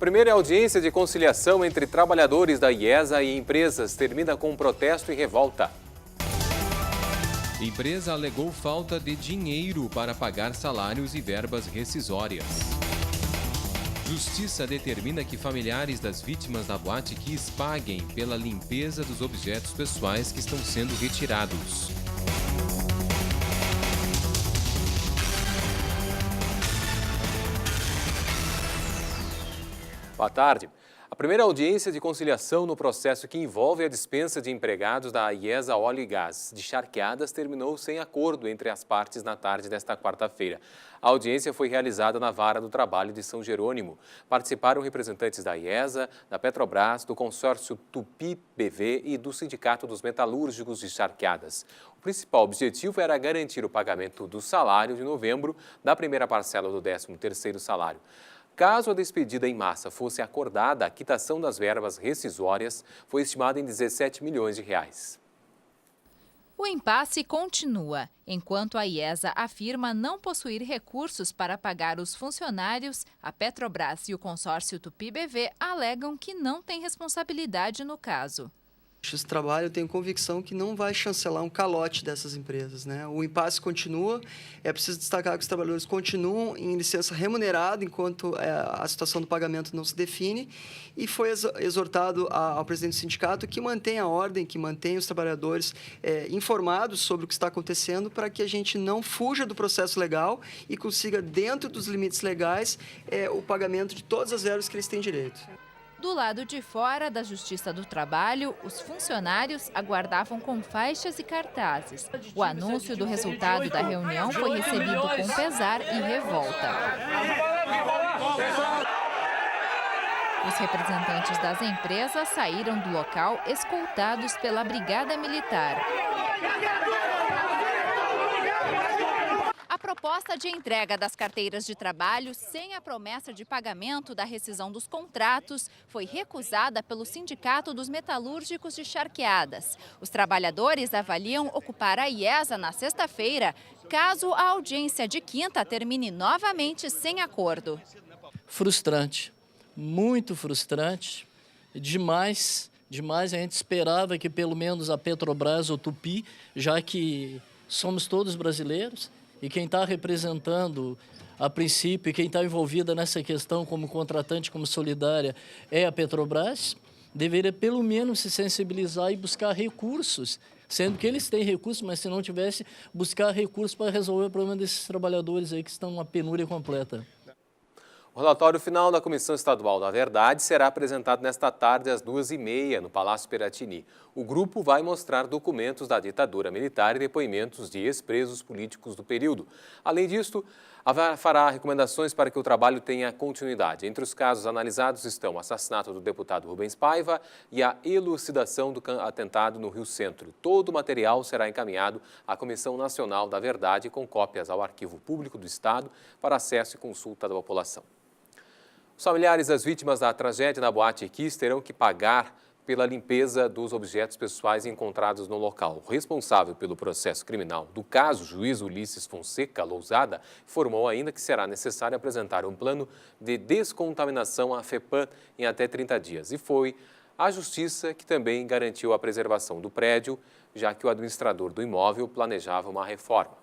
Primeira audiência de conciliação entre trabalhadores da IESA e empresas termina com protesto e revolta. Empresa alegou falta de dinheiro para pagar salários e verbas rescisórias. Justiça determina que familiares das vítimas da Boate Kiss paguem pela limpeza dos objetos pessoais que estão sendo retirados. Boa tarde. A primeira audiência de conciliação no processo que envolve a dispensa de empregados da IESA Óleo e Gás de Charqueadas terminou sem acordo entre as partes na tarde desta quarta-feira. A audiência foi realizada na Vara do Trabalho de São Jerônimo. Participaram representantes da IESA, da Petrobras, do consórcio Tupi-BV e do Sindicato dos Metalúrgicos de Charqueadas. O principal objetivo era garantir o pagamento do salário de novembro da primeira parcela do 13º salário. Caso a despedida em massa fosse acordada, a quitação das verbas rescisórias foi estimada em 17 milhões de reais. O impasse continua. Enquanto a IESA afirma não possuir recursos para pagar os funcionários, a Petrobras e o consórcio Tupi-BV alegam que não tem responsabilidade no caso. Esse trabalho, eu tenho convicção que não vai chancelar um calote dessas empresas, né? O impasse continua, é preciso destacar que os trabalhadores continuam em licença remunerada enquanto a situação do pagamento não se define, e foi exortado ao presidente do sindicato que mantenha a ordem, que mantenha os trabalhadores informados sobre o que está acontecendo para que a gente não fuja do processo legal e consiga, dentro dos limites legais, o pagamento de todas as verbas que eles têm direito. Do lado de fora da Justiça do Trabalho, os funcionários aguardavam com faixas e cartazes. O anúncio do resultado da reunião foi recebido com pesar e revolta. Os representantes das empresas saíram do local escoltados pela Brigada Militar. A proposta de entrega das carteiras de trabalho sem a promessa de pagamento da rescisão dos contratos foi recusada pelo Sindicato dos Metalúrgicos de Charqueadas. Os trabalhadores avaliam ocupar a IESA na sexta-feira, caso a audiência de quinta termine novamente sem acordo. Frustrante, muito frustrante, demais. A gente esperava que pelo menos a Petrobras ou Tupi, já que somos todos brasileiros, e quem está representando, a princípio, e quem está envolvida nessa questão como contratante, como solidária, é a Petrobras, deveria pelo menos se sensibilizar e buscar recursos, sendo que eles têm recursos, mas se não tivesse, buscar recursos para resolver o problema desses trabalhadores aí que estão uma penúria completa. O relatório final da Comissão Estadual da Verdade será apresentado nesta tarde às 2h30 no Palácio Piratini. O grupo vai mostrar documentos da ditadura militar e depoimentos de ex-presos políticos do período. Além disso, fará recomendações para que o trabalho tenha continuidade. Entre os casos analisados estão o assassinato do deputado Rubens Paiva e a elucidação do atentado no Rio Centro. Todo o material será encaminhado à Comissão Nacional da Verdade com cópias ao Arquivo Público do Estado para acesso e consulta da população. Os familiares das vítimas da tragédia na Boate Kiss terão que pagar pela limpeza dos objetos pessoais encontrados no local. O responsável pelo processo criminal do caso, juiz Ulisses Fonseca Lousada, informou ainda que será necessário apresentar um plano de descontaminação à FEPAM em até 30 dias. E foi a Justiça que também garantiu a preservação do prédio, já que o administrador do imóvel planejava uma reforma.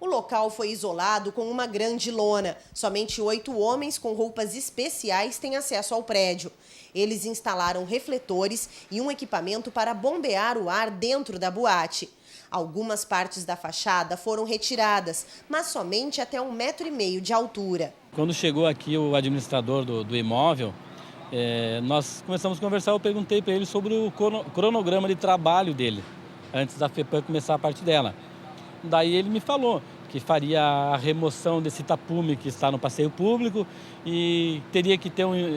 O local foi isolado com uma grande lona. Somente 8 homens com roupas especiais têm acesso ao prédio. Eles instalaram refletores e um equipamento para bombear o ar dentro da boate. Algumas partes da fachada foram retiradas, mas somente até 1,5 metro de altura. Quando chegou aqui o administrador do imóvel, nós começamos a conversar, eu perguntei para ele sobre o cronograma de trabalho dele, antes da FEPAM começar a parte dela. Daí ele me falou que faria a remoção desse tapume que está no passeio público e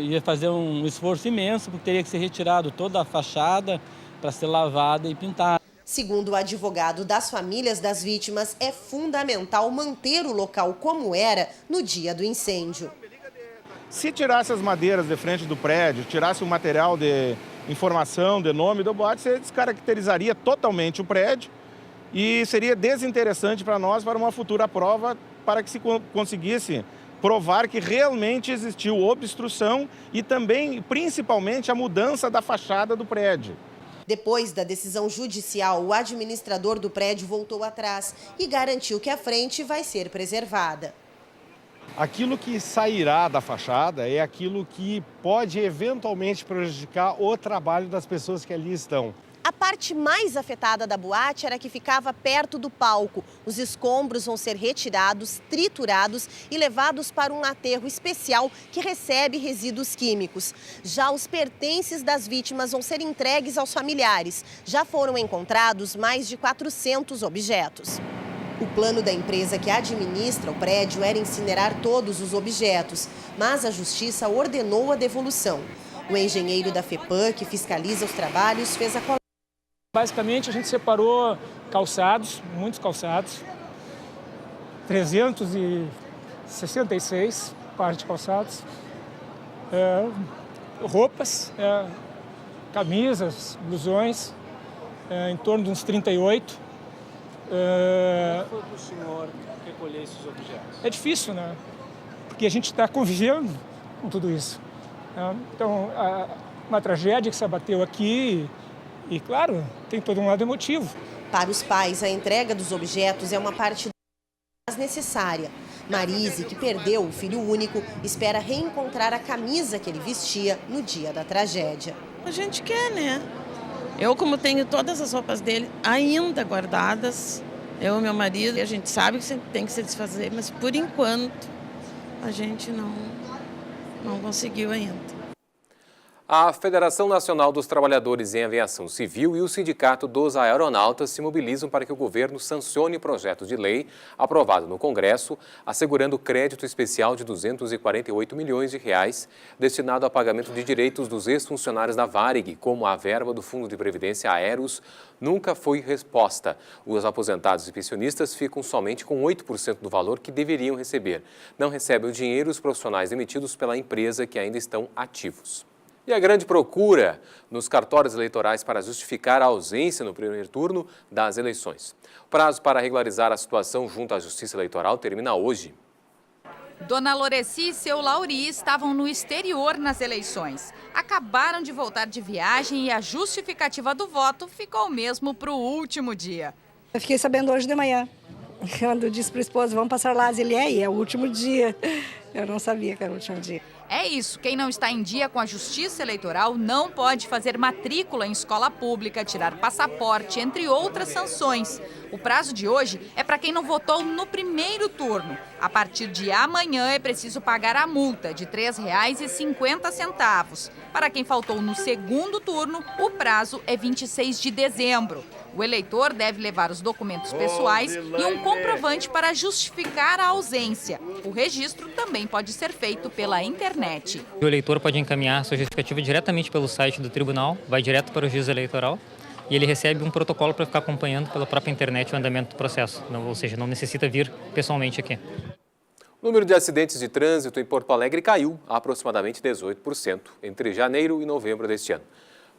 ia fazer um esforço imenso, porque teria que ser retirado toda a fachada para ser lavada e pintada. Segundo o advogado das famílias das vítimas, é fundamental manter o local como era no dia do incêndio. Se tirasse as madeiras de frente do prédio, tirasse o material de informação, de nome do boate, você descaracterizaria totalmente o prédio e seria desinteressante para nós para uma futura prova, para que se conseguisse provar que realmente existiu obstrução e também, principalmente, a mudança da fachada do prédio. Depois da decisão judicial, o administrador do prédio voltou atrás e garantiu que a frente vai ser preservada. Aquilo que sairá da fachada é aquilo que pode eventualmente prejudicar o trabalho das pessoas que ali estão. A parte mais afetada da boate era a que ficava perto do palco. Os escombros vão ser retirados, triturados e levados para um aterro especial que recebe resíduos químicos. Já os pertences das vítimas vão ser entregues aos familiares. Já foram encontrados mais de 400 objetos. O plano da empresa que administra o prédio era incinerar todos os objetos, mas a justiça ordenou a devolução. O engenheiro da FEPAM, que fiscaliza os trabalhos, fez a coleta. Basicamente, a gente separou calçados, muitos calçados, 366 pares de calçados, roupas, camisas, blusões, em torno de uns 38. Como foi para o senhor recolher esses objetos? É difícil, né? Porque a gente está convivendo com tudo isso. Então, uma tragédia que se abateu aqui. E, claro, tem todo um lado emotivo. Para os pais, a entrega dos objetos é uma parte mais necessária. Marise, que perdeu o filho único, espera reencontrar a camisa que ele vestia no dia da tragédia. A gente quer, né? Eu, como tenho todas as roupas dele ainda guardadas, eu e meu marido, a gente sabe que tem que se desfazer, mas por enquanto a gente não conseguiu ainda. A Federação Nacional dos Trabalhadores em Aviação Civil e o Sindicato dos Aeronautas se mobilizam para que o governo sancione o projeto de lei aprovado no Congresso, assegurando crédito especial de R$ 248 milhões destinado ao pagamento de direitos dos ex-funcionários da Varig, como a verba do Fundo de Previdência Aeros nunca foi resposta. Os aposentados e pensionistas ficam somente com 8% do valor que deveriam receber. Não recebem o dinheiro os profissionais demitidos pela empresa que ainda estão ativos. E a grande procura nos cartórios eleitorais para justificar a ausência no primeiro turno das eleições. O prazo para regularizar a situação junto à Justiça Eleitoral termina hoje. Dona Loreci e seu Lauri estavam no exterior nas eleições. Acabaram de voltar de viagem e a justificativa do voto ficou mesmo para o último dia. Eu fiquei sabendo hoje de manhã. Quando eu disse para o esposo, vamos passar lá, ele é o último dia. Eu não sabia que era o último dia. É isso, quem não está em dia com a Justiça Eleitoral não pode fazer matrícula em escola pública, tirar passaporte, entre outras sanções. O prazo de hoje é para quem não votou no primeiro turno. A partir de amanhã é preciso pagar a multa de R$ 3,50. Para quem faltou no segundo turno, o prazo é 26 de dezembro. O eleitor deve levar os documentos pessoais e um comprovante para justificar a ausência. O registro também pode ser feito pela internet. O eleitor pode encaminhar sua justificativa diretamente pelo site do tribunal, vai direto para o juiz eleitoral e ele recebe um protocolo para ficar acompanhando pela própria internet o andamento do processo, ou seja, não necessita vir pessoalmente aqui. O número de acidentes de trânsito em Porto Alegre caiu a aproximadamente 18% entre janeiro e novembro deste ano.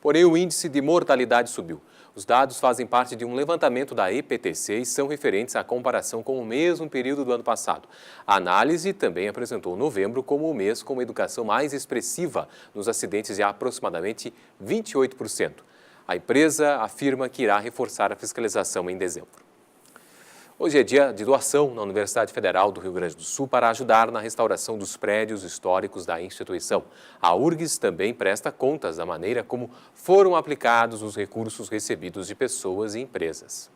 Porém, o índice de mortalidade subiu. Os dados fazem parte de um levantamento da EPTC e são referentes à comparação com o mesmo período do ano passado. A análise também apresentou novembro como o mês com uma educação mais expressiva nos acidentes de aproximadamente 28%. A empresa afirma que irá reforçar a fiscalização em dezembro. Hoje é dia de doação na Universidade Federal do Rio Grande do Sul para ajudar na restauração dos prédios históricos da instituição. A URGS também presta contas da maneira como foram aplicados os recursos recebidos de pessoas e empresas.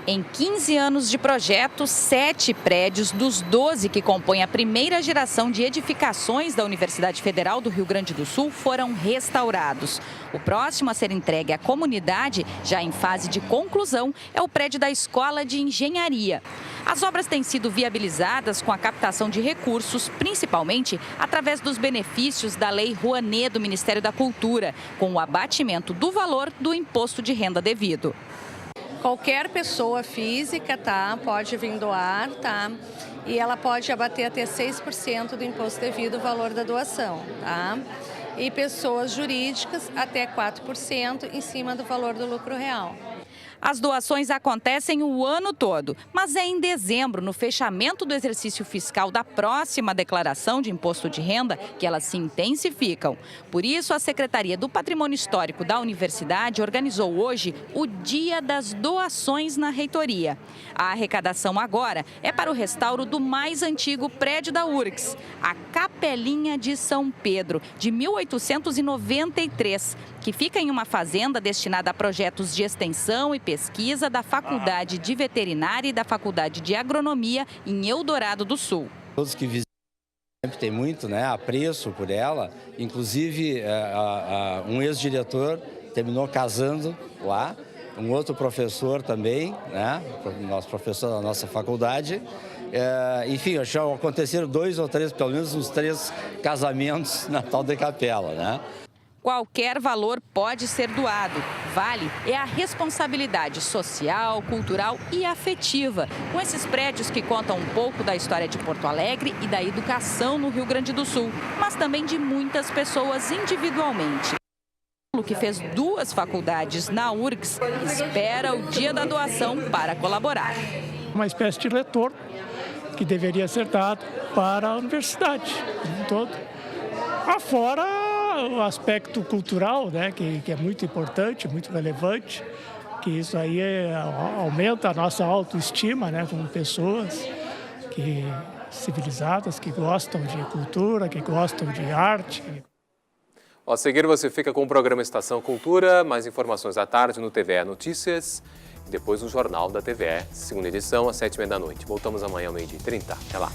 Em 15 anos de projeto, 7 prédios dos 12 que compõem a primeira geração de edificações da Universidade Federal do Rio Grande do Sul foram restaurados. O próximo a ser entregue à comunidade, já em fase de conclusão, é o prédio da Escola de Engenharia. As obras têm sido viabilizadas com a captação de recursos, principalmente através dos benefícios da Lei Rouanet do Ministério da Cultura, com o abatimento do valor do imposto de renda devido. Qualquer pessoa física, pode vir doar, e ela pode abater até 6% do imposto devido ao valor da doação, E pessoas jurídicas até 4% em cima do valor do lucro real. As doações acontecem o ano todo, mas é em dezembro, no fechamento do exercício fiscal da próxima declaração de imposto de renda, que elas se intensificam. Por isso, a Secretaria do Patrimônio Histórico da Universidade organizou hoje o Dia das Doações na reitoria. A arrecadação agora é para o restauro do mais antigo prédio da URGS, a Capelinha de São Pedro, de 1893, que fica em uma fazenda destinada a projetos de extensão e pesquisa da Faculdade de Veterinária e da Faculdade de Agronomia em Eldorado do Sul. Todos que visitam sempre tem muito, né, apreço por ela. Inclusive, um ex-diretor terminou casando lá, um outro professor também, né, nosso professor da nossa faculdade. Enfim, já aconteceram 2 ou 3, pelo menos uns 3 casamentos na tal de capela, né? Qualquer valor pode ser doado. Vale é a responsabilidade social, cultural e afetiva com esses prédios que contam um pouco da história de Porto Alegre e da educação no Rio Grande do Sul, mas também de muitas pessoas individualmente. O que fez 2 faculdades na URGS espera o dia da doação para colaborar. Uma espécie de retorno que deveria ser dado para a universidade como um todo. Afora o aspecto cultural, né, que é muito importante, muito relevante, que isso aí aumenta a nossa autoestima, né, como pessoas civilizadas, que gostam de cultura, que gostam de arte. A seguir você fica com o programa Estação Cultura, mais informações à tarde no TVE Notícias e depois no Jornal da TVE, segunda edição, às 7h30 da noite. Voltamos amanhã ao 12h30. Até lá.